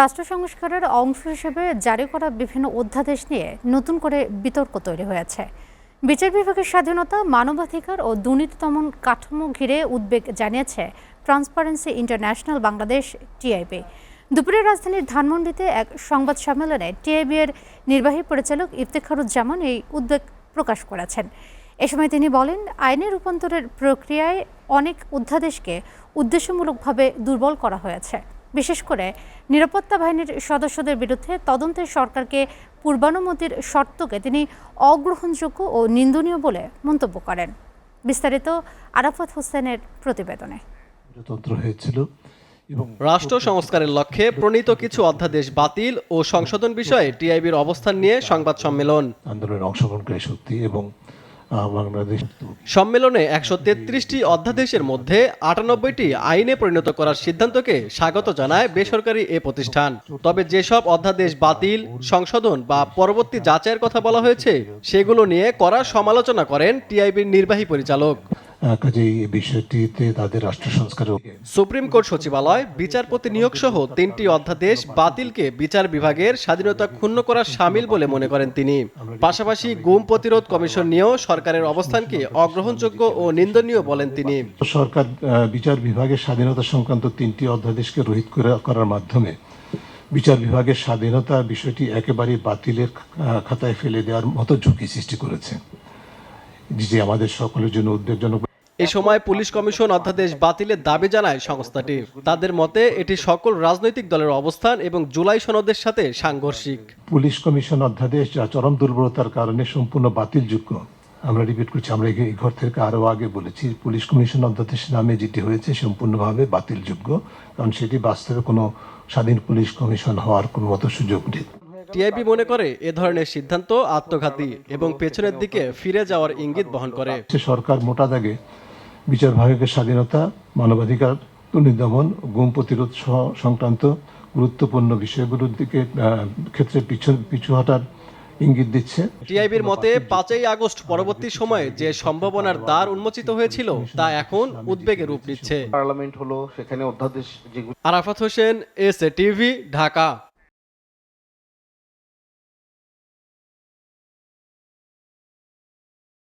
রাষ্ট্র সংস্কারের অংশ হিসেবে জারি করা বিভিন্ন অধ্যাদেশ নিয়ে নতুন করে বিতর্ক তৈরি হয়েছে। বিচার বিভাগের স্বাধীনতা, মানবাধিকার ও দুর্নীতি দমন কাঠামো ঘিরে উদ্বেগ জানিয়েছে ট্রান্সপারেন্সি ইন্টারন্যাশনাল বাংলাদেশ টিআইবি। দুপুরে রাজধানীর ধানমন্ডিতে এক সংবাদ সম্মেলনে টিআইবি এর নির্বাহী পরিচালক ইফতেখারুজ্জামান এই উদ্বেগ প্রকাশ করেছেন। এ সময় তিনি বলেন, আইনের রূপান্তরের প্রক্রিয়ায় অনেক অধ্যাদেশকে উদ্দেশ্যমূলকভাবে দুর্বল করা হয়েছে। বিশেষ করে নিরাপত্তা বাহিনীর সদস্যদের বিরুদ্ধে তদন্তে সরকারকে পূর্বানুমতির শর্তকে তিনি অগ্রহণযোগ্য ও নিন্দনীয় বলে মন্তব্য করেন। বিস্তারিত আরাফাত হোসেনের প্রতিবেদনে। রাষ্ট্র সংস্কারের লক্ষ্যে প্রণীত কিছু অধ্যাদেশ বাতিল ও সংশোধন বিষয়ে টিআইবির অবস্থান নিয়ে সংবাদ সম্মেলন। আন্দোলনের অংশগ্রহণকারী শক্তি এবং বাংলাদেশ সম্মেলনে ১৩৩টি অধ্যাদেশের মধ্যে ৯৮টি আইনে পরিণত করার সিদ্ধান্তকে স্বাগত জানায় বেসরকারি এ প্রতিষ্ঠান। তবে যেসব অধ্যাদেশ বাতিল, সংশোধন বা পরবর্তী যাচাইয়ের কথা বলা হয়েছে সেগুলো নিয়ে কড়া সমালোচনা করেন টিআইবির নির্বাহী পরিচালক। কাজেই এই বিষয়টিতে তাদের রাষ্ট্র সংস্কার। সুপ্রিম কোর্ট সচিবালয় বিচারপতি নিয়োগ সহ ৩টি অধ্যাদেশ বাতিলকে বিচার বিভাগের স্বাধীনতা ক্ষুণ্ণ করা শামিল বলে মনে করেন তিনি। পাশাপাশি গুম প্রতিরোধ কমিশন নিয়েও সরকারের অবস্থানকে অগ্রহণযোগ্য ও নিন্দনীয় বলেন তিনি। সরকার বিচার বিভাগের স্বাধীনতা সংক্রান্ত 3টি অধ্যাদেশকে রহিত করার মাধ্যমে বিচার বিভাগের স্বাধীনতা বিষয়টি একেবারেই বাতিলের খাতায় ফেলে দেওয়ার মতো ঝুঁকি সৃষ্টি করেছে, যে আমাদের সকলের জন্য উদ্বেগজনক। এ সময় পুলিশ কমিশন অধ্যাদেশ বাতিলের দাবি জানায় সংস্থাটি। তাদের মতে এটি সকল রাজনৈতিক দলের অবস্থান এবং জুলাই সনদের সাথে সাংঘর্ষিক। পুলিশ কমিশন অধ্যাদেশ যা চরম দুর্বলতার কারণে সম্পূর্ণ বাতিলযোগ্য। আমরা রিপিট করছি, আমরা এই ঘর থেকে আরও আগে বলেছি, পুলিশ কমিশন অধ্যাদেশ নামে যেটি হয়েছে সম্পূর্ণভাবে বাতিলযোগ্য, কারণ সেটি বাস্তবে কোনো স্বাধীন পুলিশ কমিশন হওয়ার কোনো মতো সুযোগ নেই। টিআইবি মনে করে এ ধরনের সিদ্ধান্ত আত্মঘাতী এবং পেছনের দিকে ফিরে যাওয়ার ইঙ্গিত বহন করে। সরকার মোটা দাগে বিচার বিভাগের স্বাধীনতা, মানবাধিকার, দুর্নীতি দমন, গুম প্রতিরোধ সংক্রান্ত গুরুত্বপূর্ণ বিষয়গুলোর দিকে ক্ষেত্রে পিছু হটার ইঙ্গিত দিচ্ছে। টিআইবির মতে ৫ই আগস্ট পরবর্তী সময়ে যে সম্ভাবনার দ্বার উন্মোচিত হয়েছিল তা এখন উদ্বেগের রূপ নিচ্ছে। পার্লামেন্ট হলো, সেখানে অধ্যাদেশ। Arafat Hossain, SA TV, Dhaka.